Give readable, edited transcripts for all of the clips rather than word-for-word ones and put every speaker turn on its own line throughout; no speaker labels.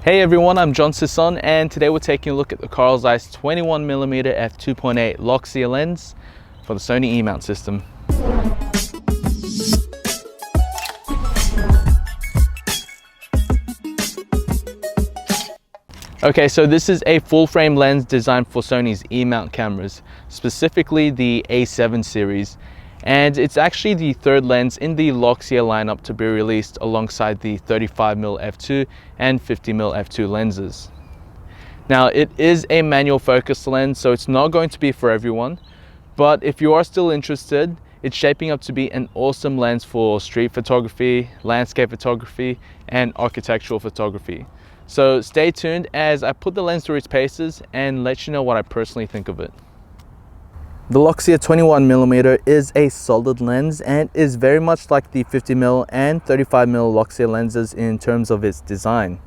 Hey everyone, I'm John Sisson, and today we're taking a look at the Carl Zeiss 21mm F2.8 Loxia lens for the Sony E-mount system. Okay, so this is a full frame lens designed for Sony's E-mount cameras, specifically the A7 series. And it's actually the third lens in the Loxia lineup to be released alongside the 35mm F2 and 50mm F2 lenses. Now, it is a manual focus lens, so it's not going to be for everyone, but if you are still interested, it's shaping up to be an awesome lens for street photography, landscape photography, and architectural photography. So stay tuned as I put the lens through its paces and let you know what I personally think of it. The Loxia 21mm is a solid lens and is very much like the 50mm and 35mm Loxia lenses in terms of its design.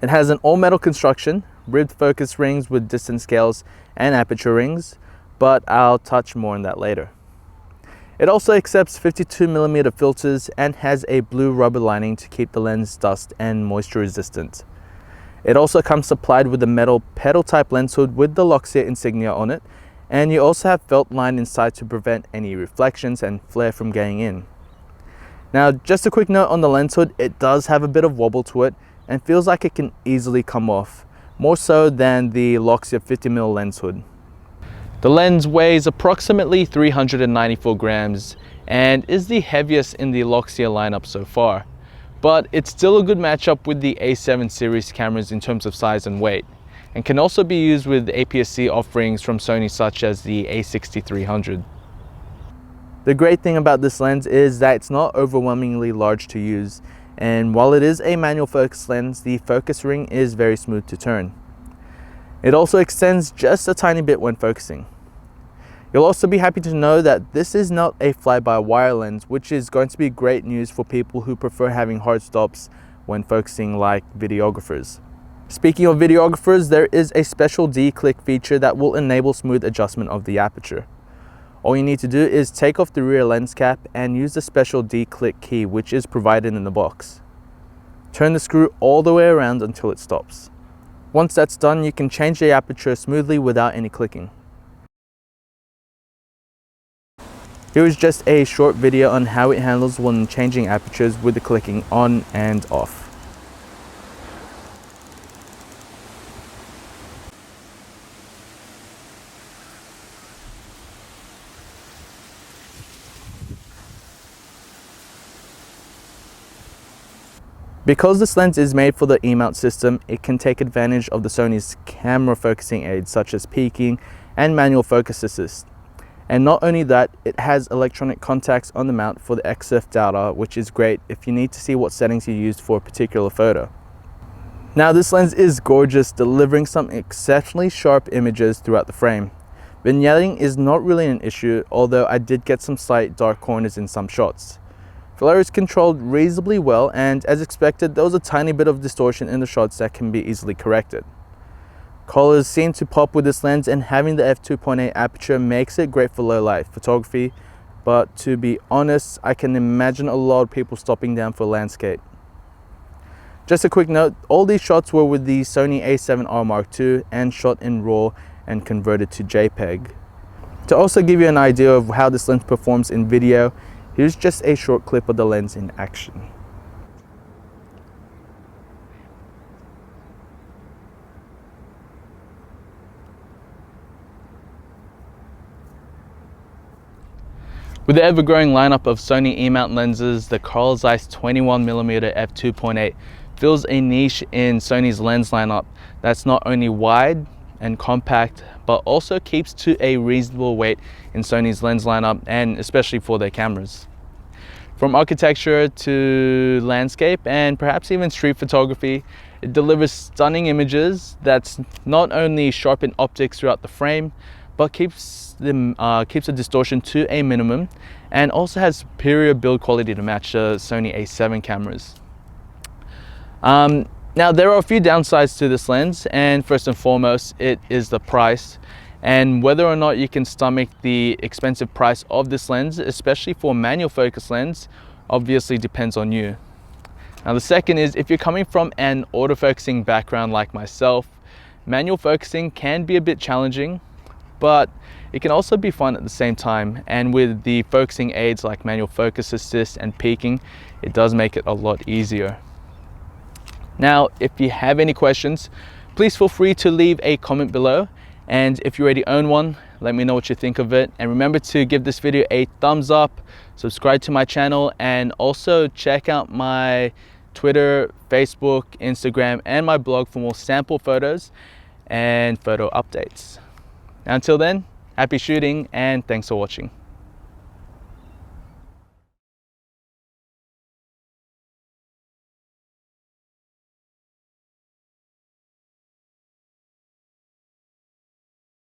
It has an all-metal construction, ribbed focus rings with distance scales and aperture rings, but I'll touch more on that later. It also accepts 52mm filters and has a blue rubber lining to keep the lens dust and moisture resistant. It also comes supplied with a metal pedal type lens hood with the Loxia insignia on it, and you also have felt line inside to prevent any reflections and flare from getting in. Now, just a quick note on the lens hood, it does have a bit of wobble to it and feels like it can easily come off, more so than the Loxia 50mm lens hood. The lens weighs approximately 394 grams and is the heaviest in the Loxia lineup so far, but it's still a good matchup with the A7 series cameras in terms of size and weight, and can also be used with APS-C offerings from Sony such as the A6300. The great thing about this lens is that it's not overwhelmingly large to use, and while it is a manual focus lens, the focus ring is very smooth to turn. It also extends just a tiny bit when focusing. You'll also be happy to know that this is not a fly-by-wire lens, which is going to be great news for people who prefer having hard stops when focusing, like videographers. Speaking of videographers, there is a special D-click feature that will enable smooth adjustment of the aperture. All you need to do is take off the rear lens cap and use the special D-click key, which is provided in the box. Turn the screw all the way around until it stops. Once that's done, you can change the aperture smoothly without any clicking. Here is just a short video on how it handles when changing apertures with the clicking on and off. Because this lens is made for the E-mount system, it can take advantage of the Sony's camera focusing aids such as peaking and manual focus assist. And not only that, it has electronic contacts on the mount for the EXIF data, which is great if you need to see what settings you used for a particular photo. Now, this lens is gorgeous, delivering some exceptionally sharp images throughout the frame. Vignetting is not really an issue, although I did get some slight dark corners in some shots. Flare is controlled reasonably well, and as expected, there was a tiny bit of distortion in the shots that can be easily corrected. Colors seem to pop with this lens, and having the f2.8 aperture makes it great for low light photography, but to be honest, I can imagine a lot of people stopping down for landscape. Just a quick note, all these shots were with the Sony a7R Mark II and shot in RAW and converted to JPEG. To also give you an idea of how this lens performs in video, here's just a short clip of the lens in action. With the ever-growing lineup of Sony E-mount lenses, the Carl Zeiss 21mm F2.8 fills a niche in Sony's lens lineup that's not only wide and compact, but also keeps to a reasonable weight in Sony's lens lineup, and especially for their cameras. From architecture to landscape and perhaps even street photography, it delivers stunning images that's not only sharp in optics throughout the frame, but keeps the distortion to a minimum, and also has superior build quality to match the Sony a7 cameras. Now, there are a few downsides to this lens, and first and foremost, it is the price. And whether or not you can stomach the expensive price of this lens, especially for a manual focus lens, obviously depends on you. Now the second is, if you're coming from an autofocusing background like myself, manual focusing can be a bit challenging, but it can also be fun at the same time. And with the focusing aids like manual focus assist and peaking, it does make it a lot easier. Now, if you have any questions, please feel free to leave a comment below. And if you already own one, let me know what you think of it. And remember to give this video a thumbs up, subscribe to my channel, and also check out my Twitter, Facebook, Instagram, and my blog for more sample photos and photo updates. Until then, happy shooting and thanks for watching.